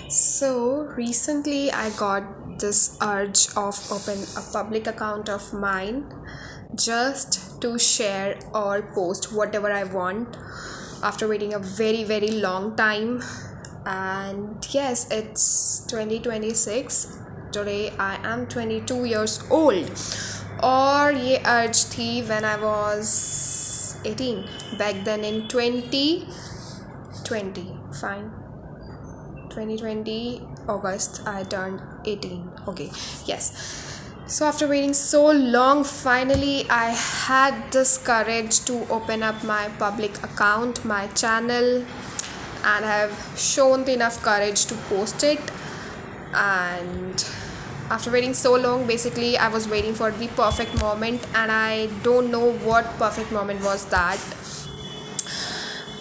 So recently I got this urge of open a public account of mine just to share or post whatever I want after waiting a very long time. And yes, it's 2026. Today I am 22 years old. और ये urge थी when I was 18 back then in 2020. Fine, 2020 August I turned 18. Okay, yes. So after waiting so long, finally I had this courage to open up my public account, my channel, and I have shown enough courage to post it. And after waiting so long, basically I was waiting for the perfect moment, and I don't know what perfect moment was that.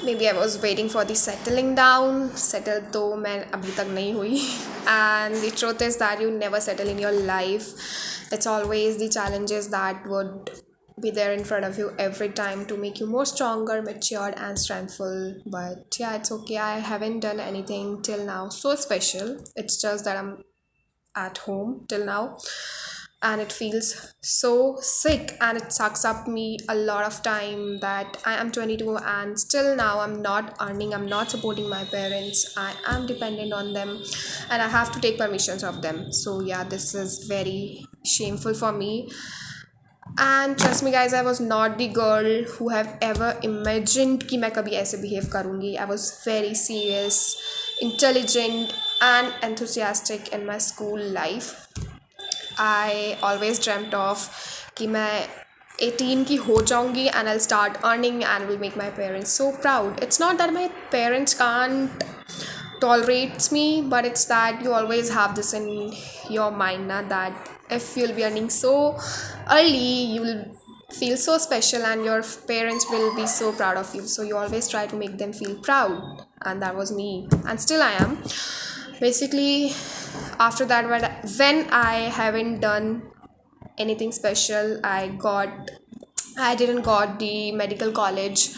Maybe I was waiting for the settling down. Settle तो मैं अभी तक नहीं हुई. And the truth is that you never settle in your life. It's always the challenges that would be there in front of you every time to make you more stronger, matured, and strengthful. But yeah, it's okay. I haven't done anything till now so special. It's just that I'm at home till now, and it feels so sick, and it sucks up me a lot of time that I am 22 and still now I'm not earning, I'm not supporting my parents, I am dependent on them, and I have to take permissions of them. So yeah, this is very shameful for me. And trust me guys, I was not the girl who have ever imagined कि मैं कभी ऐसे behave करूँगी. I was very serious, intelligent, and enthusiastic in my school life. I always dreamt of कि मैं 18 की हो जाऊँगी and I'll start earning and will make my parents so proud. It's not that my parents can't tolerate me, but it's that you always have this in your mind na, that if you'll be earning so early, you will feel so special and your parents will be so proud of you. So you always try to make them feel proud, and that was me, and still I am. Basically, after that, when I haven't done anything special, I didn't got the medical college.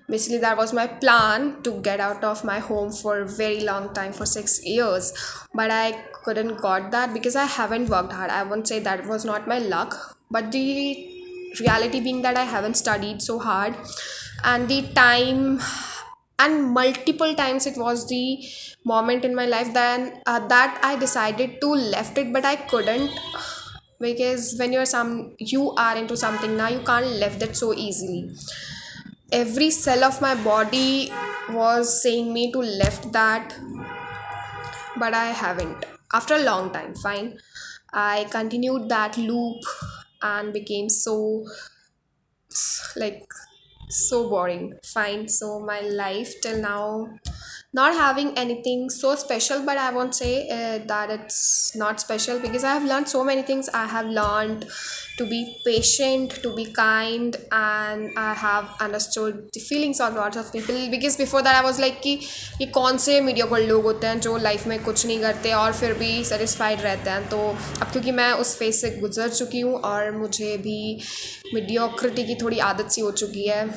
Basically that was my plan, to get out of my home for a very long time, for 6 years, but I couldn't got that because I haven't worked hard. I won't say that was not my luck, but the reality being that I haven't studied so hard, and the time, and multiple times it was the moment in my life then that I decided to left it, but I couldn't, because when you are into something now, you can't left it so easily. Every cell of my body was saying me to left that, but I haven't. After a long time, fine, I continued that loop and became so, like, so boring. Fine, so my life till now, not having anything so special, but I won't say that it's not special, because I have learned so many things. I have learned to be patient, to be kind, and I have understood the feelings of lots of people, because before that I was like कि ये कौन से mediocre लोग होते हैं जो life में कुछ नहीं करते और फिर भी सेटिस्फाइड रहते हैं. तो अब क्योंकि मैं उस फेज से गुजर चुकी हूँ और मुझे भी मीडियोक्रिटी की थोड़ी आदत सी हो चुकी है.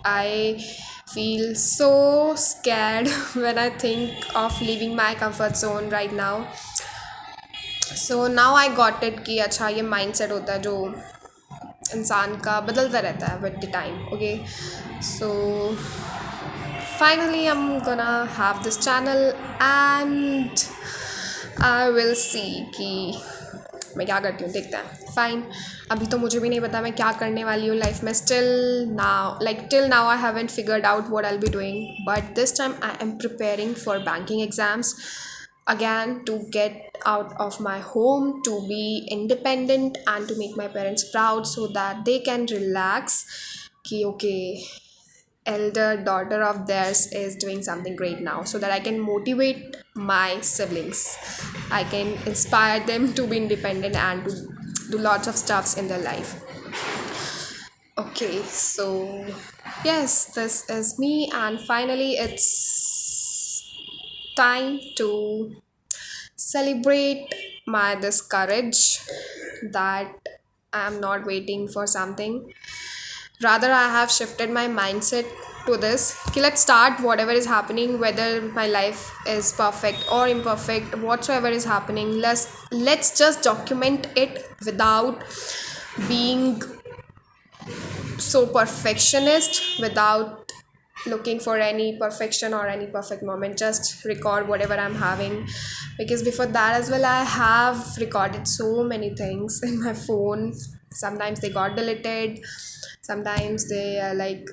I feel so scared when I think of leaving my comfort zone right now. So now I got it कि अच्छा ये mindset होता है जो इंसान का बदलता रहता है with the time. Okay, so finally I'm gonna have this channel, and I will see कि मैं क्या करती हूँ, देखते हैं. फाइन, अभी तो मुझे भी नहीं पता मैं क्या करने वाली हूँ लाइफ में. Still now, like till now I haven't figured out what I will be doing, but this time I am preparing for banking exams again, to get out of my home, to be independent, and to make my parents proud so that they can relax कि okay, elder daughter of theirs is doing something great now, so that I can motivate my siblings. I can inspire them to be independent and to do lots of stuffs in their life. Okay, so yes, this is me, and finally it's time to celebrate my this courage that I am not waiting for something. Rather, I have shifted my mindset to this. Okay, let's start whatever is happening, whether my life is perfect or imperfect, whatsoever is happening. Let's just document it without being so perfectionist, without looking for any perfection or any perfect moment. Just record whatever I'm having, because before that as well I have recorded so many things in my phone. Sometimes they got deleted, sometimes they are like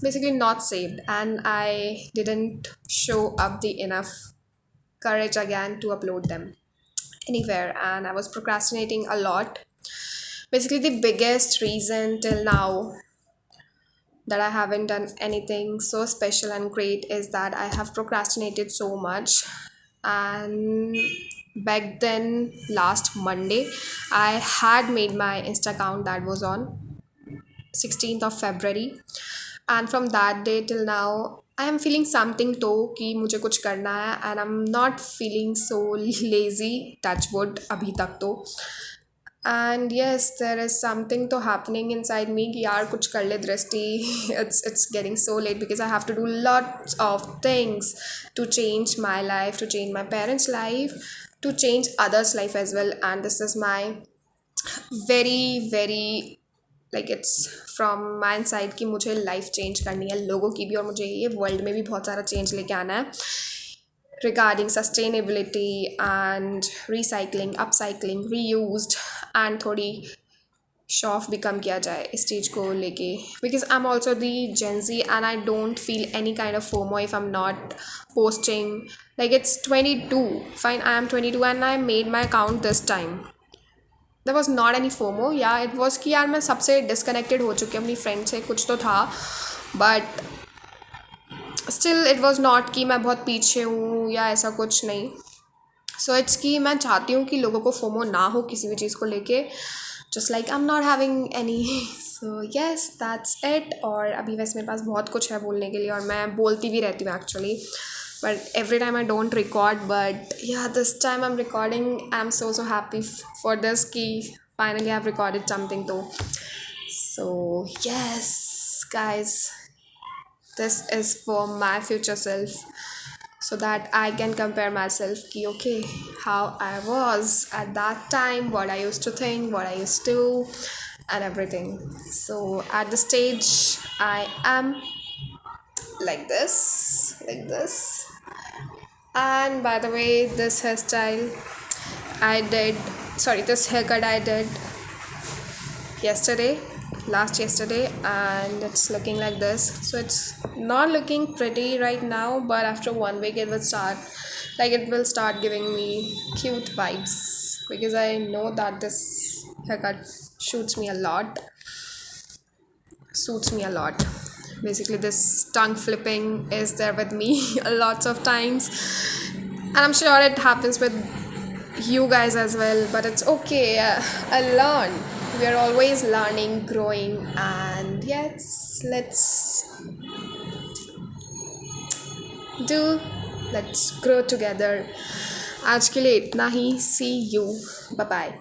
basically not saved, and I didn't show up the enough courage again to upload them anywhere, and I was procrastinating a lot. Basically the biggest reason till now that I haven't done anything so special and great is that I have procrastinated so much. And back then, last Monday, I had made my Insta account, that was on 16th of February. And from that day till now, I am feeling something though कि मुझे कुछ करना है, and I'm not feeling so lazy, touch wood अभी तक तो. And yes, there is something to happening inside me कि यार कुछ कर ले दृष्टि. It's getting so late because I have to do lots of things to change my life, to change my parents' life, to change others' life as well. And this is my very very like it's from my side कि मुझे life change करनी है लोगों की भी, और मुझे ये वर्ल्ड में भी बहुत सारा चेंज लेके आना है regarding sustainability and recycling, upcycling, reused, and थोड़ी शो ऑफ भी कम किया जाए इस चीज़ को लेके. Because I am also the Gen Z and I don't feel any kind of FOMO if I am not posting. Like it's 22, fine, I am 22 and I made my account this time. There was not any FOMO. Yeah, it was कि यार मैं सबसे disconnected हो चुकी हूँ अपनी friend से, कुछ तो था, but still it was not कि मैं बहुत पीछे हूँ या ऐसा कुछ नहीं. सो इट्स कि मैं चाहती हूँ कि लोगों को फोमो ना हो किसी भी चीज़ को लेके, just like I am not having any. So yes, that's it. और अभी वैसे मेरे पास बहुत कुछ है बोलने के लिए, और मैं बोलती भी रहती हूँ actually, but every time I don't record. But yeah, this time I'm recording. I'm so happy for this ki finally I've recorded something though. So yes guys, this is for my future self, so that I can compare myself ki okay, how I was at that time, what I used to think, what I used to do, and everything. So at the stage I am like this. And by the way, this hairstyle this haircut I did last yesterday, and it's looking like this. So it's not looking pretty right now, but after 1 week it will start giving me cute vibes, because I know that this haircut suits me a lot. Basically this tongue flipping is there with me a lots of times, and I'm sure it happens with you guys as well, but it's okay. I learn. We are always learning, growing, and yes, let's grow together. आज के लिए इतना ही. See you. Bye bye.